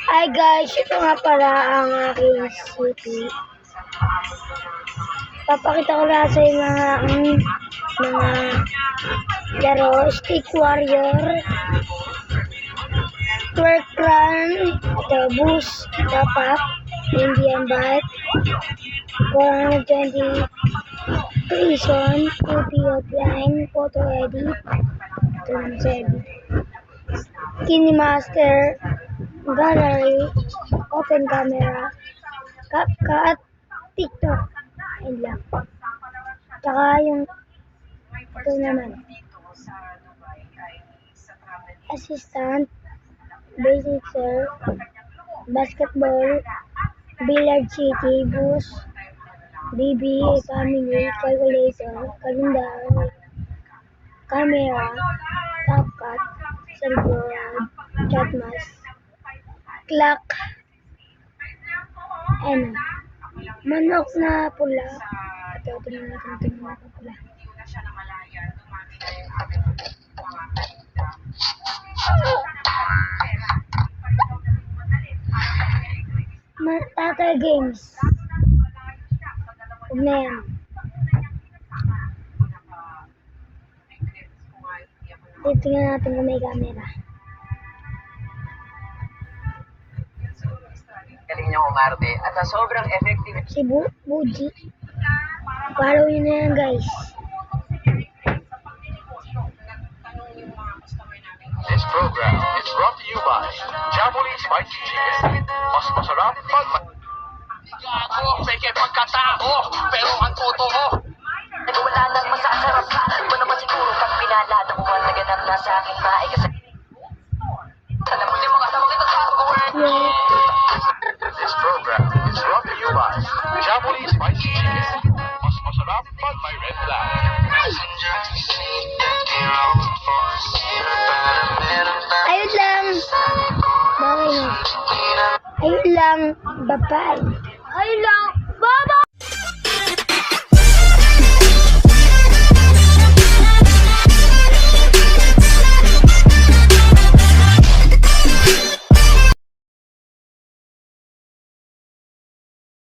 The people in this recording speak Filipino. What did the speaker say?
Hi guys, ito nga pala ang aking city. Papakita ko lang sa inyo mga laro. Stick Warrior, Twerk Run, ito Boost, Tapak, Indian Bike, 420 Prison, UP Offline, Photo Edit, ito lang sa edit, KineMaster, Gallery, Open Camera, CapCut, TikTok, ayun lang. Tsaka yung ito naman, Assistant, Basic Surf, Basketball, Billiard City, Boost, BB, Family, Calculator, Calendar, Camera, CapCut, Cellboard, Chatmas, Clock, ano, manok na pula. Ito natin ito manok na pula. Tatay Games. Huwag na yan. Titingnan natin kung may camera. Galing niyo umarte at sa sobrang effective. Si Buji. Follow nyo na yan guys. This program is brought to you by Jamoli Spicy Chicken. Mas masarap pag Gago, peke pagkatao, pero ang totoo Wala nang masasarap sa iba naman siguro pag pinalada mo ang naganap na sa akin bahay kasi alam mo yung mga tama kita sa Yung This program is brought to you by Jamoli Spicy Chicken. Mas masarap pag may red flag. ayun lang. Bakit? Ayun lang. Bye-bye. Ayun lang. Bye-bye.